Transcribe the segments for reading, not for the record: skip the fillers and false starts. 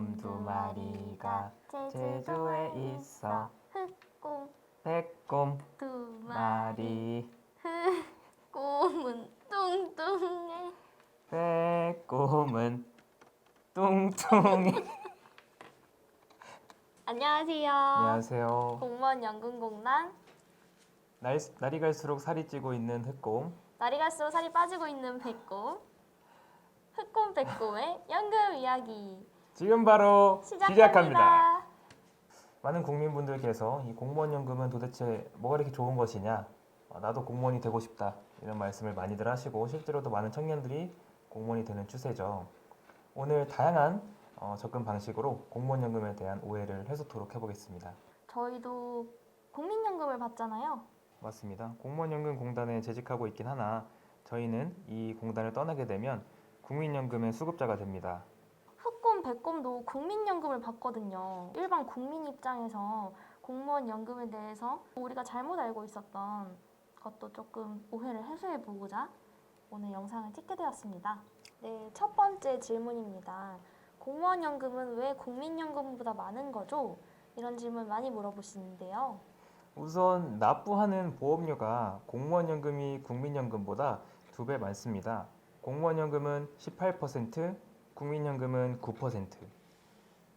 곰 두 마리가 제주에 있어. 흑곰 백곰 두 마리. 마리. 흑곰은 뚱뚱해. 백곰은 뚱뚱해. 안녕하세요. 안녕하세요. 공무원 연금공단. 날이 갈수록 살이 찌고 있는 흑곰. 날이 갈수록 살이 빠지고 있는 백곰. 흑곰 백곰의 연금 이야기 지금 바로 시작합니다. 시작합니다. 많은 국민분들께서 이 공무원 연금은 도대체 뭐가 이렇게 좋은 것이냐, 나도 공무원이 되고 싶다, 이런 말씀을 많이들 하시고 실제로도 많은 청년들이 공무원이 되는 추세죠. 오늘 다양한 접근 방식으로 공무원 연금에 대한 오해를 해소토록 해보겠습니다. 저희도 국민연금을 받잖아요. 맞습니다. 공무원연금공단에 재직하고 있긴 하나 저희는 이 공단을 떠나게 되면 국민연금의 수급자가 됩니다. 흑곰, 백곰도 국민연금을 받거든요. 일반 국민 입장에서 공무원 연금에 대해서 우리가 잘못 알고 있었던 것도 조금 오해를 해소해보고자 오늘 영상을 찍게 되었습니다. 네, 첫 번째 질문입니다. 공무원 연금은 왜 국민연금보다 많은 거죠? 이런 질문 많이 물어보시는데요. 우선 납부하는 보험료가 공무원연금이 국민연금보다 2배 많습니다. 공무원연금은 18%, 국민연금은 9%.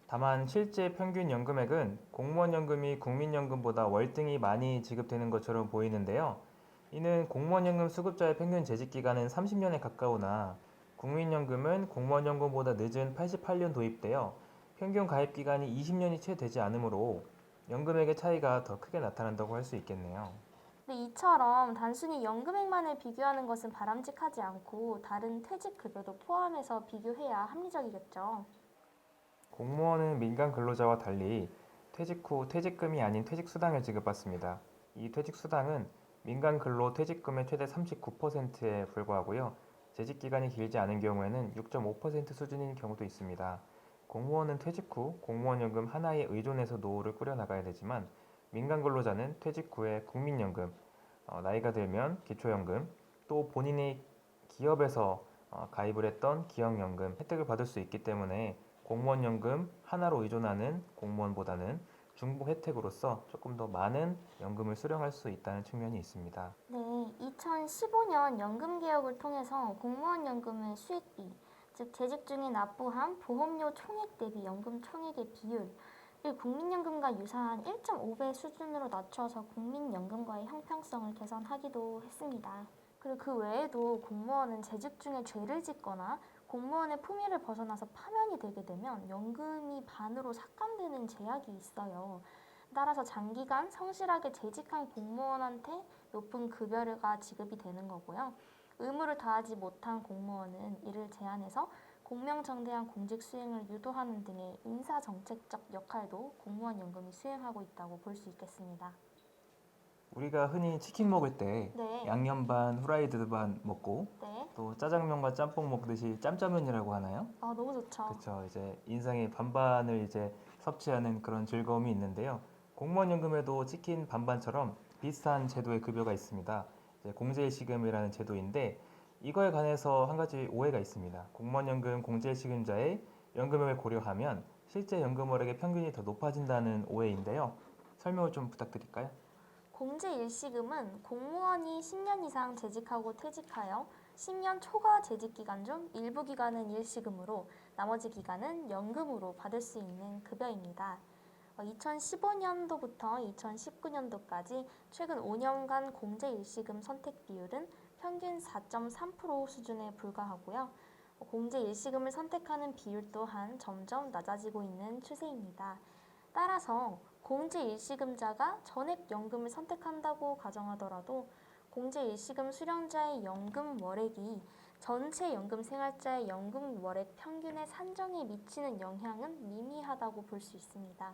다만 실제 평균 연금액은 공무원연금이 국민연금보다 월등히 많이 지급되는 것처럼 보이는데요. 이는 공무원연금 수급자의 평균 재직기간은 30년에 가까우나 국민연금은 공무원연금보다 늦은 88년 도입되어 평균 가입기간이 20년이 채 되지 않으므로 연금액의 차이가 더 크게 나타난다고 할 수 있겠네요. 근데 이처럼 단순히 연금액만을 비교하는 것은 바람직하지 않고 다른 퇴직급여도 포함해서 비교해야 합리적이겠죠. 공무원은 민간 근로자와 달리 퇴직 후 퇴직금이 아닌 퇴직수당을 지급받습니다. 이 퇴직수당은 민간 근로 퇴직금의 최대 39%에 불과하고요. 재직기간이 길지 않은 경우에는 6.5% 수준인 경우도 있습니다. 공무원은 퇴직 후 공무원연금 하나에 의존해서 노후를 꾸려나가야 되지만 민간 근로자는 퇴직 후에 국민연금, 나이가 들면 기초연금, 또 본인이 기업에서 가입을 했던 기억연금 혜택을 받을 수 있기 때문에 공무원연금 하나로 의존하는 공무원보다는 중복 혜택으로서 조금 더 많은 연금을 수령할 수 있다는 측면이 있습니다. 네, 2015년 연금개혁을 통해서 공무원 연금의 수익비, 즉 재직 중에 납부한 보험료 총액 대비 연금 총액의 비율을 국민연금과 유사한 1.5배 수준으로 낮춰서 국민연금과의 형평성을 개선하기도 했습니다. 그리고 그 외에도 공무원은 재직 중에 죄를 짓거나 공무원의 품위를 벗어나서 파면이 되게 되면 연금이 반으로 삭감되는 제약이 있어요. 따라서 장기간 성실하게 재직한 공무원한테 높은 급여가 지급이 되는 거고요. 의무를 다하지 못한 공무원은 이를 제한해서 공명정대한 공직 수행을 유도하는 등의 인사정책적 역할도 공무원 연금이 수행하고 있다고 볼 수 있겠습니다. 우리가 흔히 치킨 먹을 때 네. 양념 반, 후라이드 반 먹고 네. 또 짜장면과 짬뽕 먹듯이 짬짜면이라고 하나요? 아, 너무 좋죠. 그렇죠. 이제 인생의 반반을 이제 섭취하는 그런 즐거움이 있는데요. 공무원 연금에도 치킨 반반처럼 비슷한 제도의 급여가 있습니다. 이제 공제시금이라는 제도인데 이거에 관해서 한 가지 오해가 있습니다. 공무원 연금 공제시금자의 연금액을 고려하면 실제 연금월액의 평균이 더 높아진다는 오해인데요. 설명을 좀 부탁드릴까요? 공제일시금은 공무원이 10년 이상 재직하고 퇴직하여 10년 초과 재직기간 중 일부 기간은 일시금으로 나머지 기간은 연금으로 받을 수 있는 급여입니다. 2015년도부터 2019년도까지 최근 5년간 공제일시금 선택 비율은 평균 4.3% 수준에 불과하고요. 공제일시금을 선택하는 비율 또한 점점 낮아지고 있는 추세입니다. 따라서 공제일시금자가 전액연금을 선택한다고 가정하더라도 공제일시금 수령자의 연금 월액이 전체 연금 생활자의 연금 월액 평균의 산정에 미치는 영향은 미미하다고 볼 수 있습니다.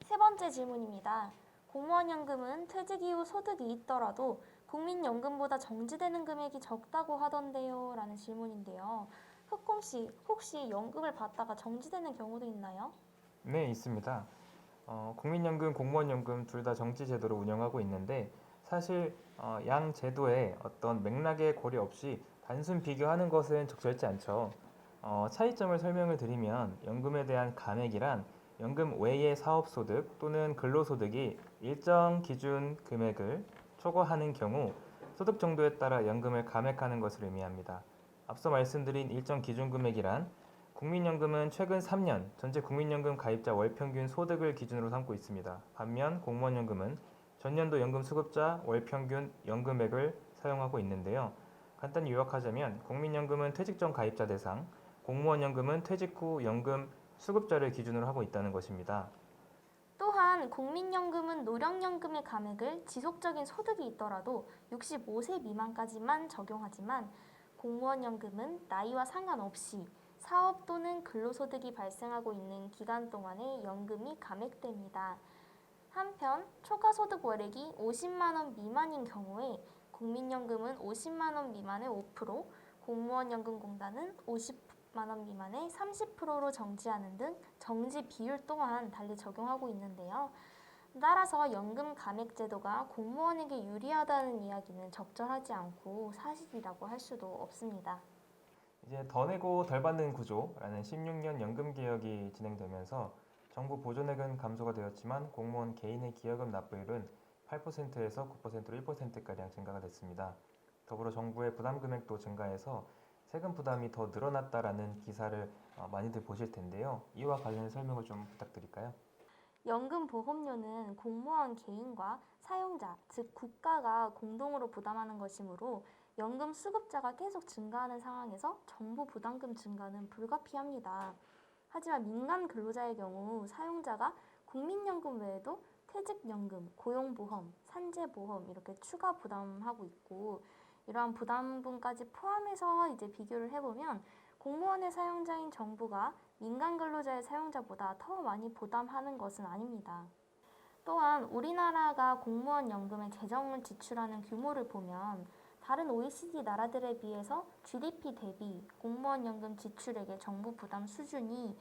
세 번째 질문입니다. 공무원 연금은 퇴직 이후 소득이 있더라도 국민연금보다 정지되는 금액이 적다고 하던데요? 라는 질문인데요. 흑곰씨, 혹시 연금을 받다가 정지되는 경우도 있나요? 네, 있습니다. 국민연금, 공무원연금 둘 다 정지 제도로 운영하고 있는데 사실 양 제도의 어떤 맥락의 고려 없이 단순 비교하는 것은 적절치 않죠. 차이점을 설명을 드리면 연금에 대한 감액이란 연금 외의 사업소득 또는 근로소득이 일정 기준 금액을 초과하는 경우 소득 정도에 따라 연금을 감액하는 것을 의미합니다. 앞서 말씀드린 일정 기준 금액이란 국민연금은 최근 3년 전체 국민연금 가입자 월평균 소득을 기준으로 삼고 있습니다. 반면 공무원연금은 전년도 연금 수급자 월평균 연금액을 사용하고 있는데요. 간단히 요약하자면 국민연금은 퇴직 전 가입자 대상, 공무원연금은 퇴직 후 연금 수급자를 기준으로 하고 있다는 것입니다. 또한 국민연금은 노령연금의 감액을 지속적인 소득이 있더라도 65세 미만까지만 적용하지만 공무원연금은 나이와 상관없이 사업 또는 근로소득이 발생하고 있는 기간 동안에 연금이 감액됩니다. 한편 초과소득 월액이 50만 원 미만인 경우에 국민연금은 50만 원 미만의 5%, 공무원연금공단은 50만 원 미만의 30%로 정지하는 등 정지 비율 또한 달리 적용하고 있는데요. 따라서 연금 감액 제도가 공무원에게 유리하다는 이야기는 적절하지 않고 사실이라고 할 수도 없습니다. 이제 더 내고 덜 받는 구조라는 16년 연금 개혁이 진행되면서 정부 보조액은 감소가 되었지만 공무원 개인의 기여금 납부율은 8%에서 9%로 1%가량 증가가 됐습니다. 더불어 정부의 부담 금액도 증가해서 세금 부담이 더 늘어났다라는 기사를 많이들 보실 텐데요. 이와 관련 설명을 좀 부탁드릴까요? 연금보험료는 공무원 개인과 사용자, 즉 국가가 공동으로 부담하는 것이므로 연금 수급자가 계속 증가하는 상황에서 정부 부담금 증가는 불가피합니다. 하지만 민간 근로자의 경우 사용자가 국민연금 외에도 퇴직연금, 고용보험, 산재보험 이렇게 추가 부담하고 있고 이러한 부담분까지 포함해서 이제 비교를 해보면 공무원의 사용자인 정부가 민간 근로자의 사용자보다 더 많이 부담하는 것은 아닙니다. 또한 우리나라가 공무원 연금에 재정을 지출하는 규모를 보면 다른 OECD 나라들에 비해서 GDP 대비 공무원 연금 지출액의 정부 부담 수준이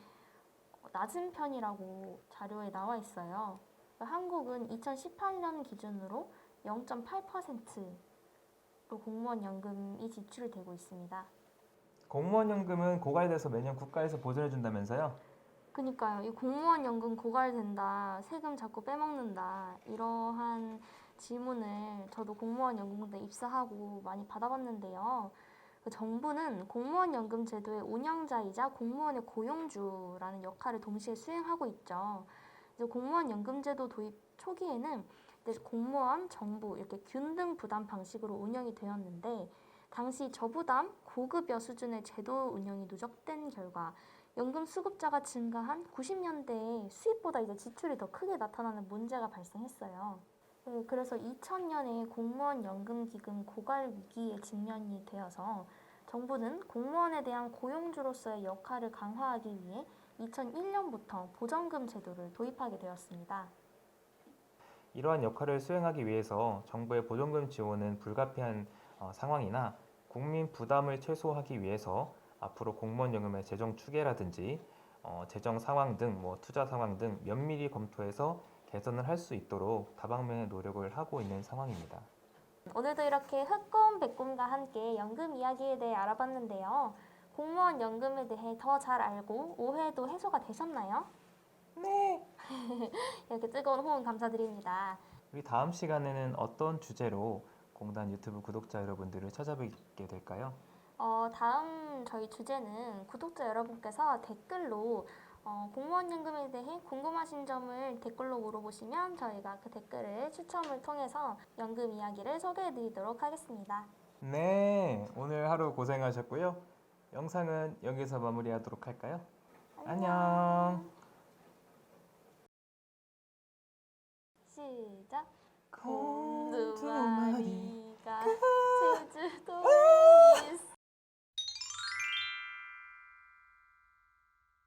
낮은 편이라고 자료에 나와 있어요. 한국은 2018년 기준으로 0.8%로 공무원 연금이 지출되고 있습니다. 공무원연금은 고갈돼서 매년 국가에서 보전해준다면서요? 그니까요. 이 공무원 연금 고갈된다, 세금 자꾸 빼먹는다 이러한 질문을 저도 공무원 연금공대 입사하고 많이 받아봤는데요. 정부는 공무원 연금 제도의 운영자이자 공무원의 고용주라는 역할을 동시에 수행하고 있죠. 이제 공무원 연금 제도 도입 초기에는 이제 공무원, 정부 이렇게 균등 부담 방식으로 운영이 되었는데 당시 저부담, 고급여 수준의 제도 운영이 누적된 결과 연금 수급자가 증가한 90년대에 수입보다 이제 지출이 더 크게 나타나는 문제가 발생했어요. 그래서 2000년에 공무원 연금기금 고갈 위기에 직면이 되어서 정부는 공무원에 대한 고용주로서의 역할을 강화하기 위해 2001년부터 보전금 제도를 도입하게 되었습니다. 이러한 역할을 수행하기 위해서 정부의 보전금 지원은 불가피한 상황이나 국민 부담을 최소화하기 위해서 앞으로 공무원연금의 재정 추계라든지 재정 상황 등 투자 상황 등 면밀히 검토해서 개선을 할 수 있도록 다방면의 노력을 하고 있는 상황입니다. 오늘도 이렇게 흑곰 백곰과 함께 연금 이야기에 대해 알아봤는데요. 공무원 연금에 대해 더 잘 알고 오해도 해소가 되셨나요? 네. 이렇게 뜨거운 호응 감사드립니다. 우리 다음 시간에는 어떤 주제로 공단 유튜브 구독자 여러분들을 찾아뵙게 될까요? 다음 저희 주제는 구독자 여러분께서 댓글로 공무원 연금에 대해 궁금하신 점을 댓글로 물어보시면 저희가 그 댓글을 추첨을 통해서 연금 이야기를 소개해드리도록 하겠습니다. 네, 오늘 하루 고생하셨고요. 영상은 여기서 마무리하도록 할까요? 안녕. 시작. 곰 곰 두 두 마리가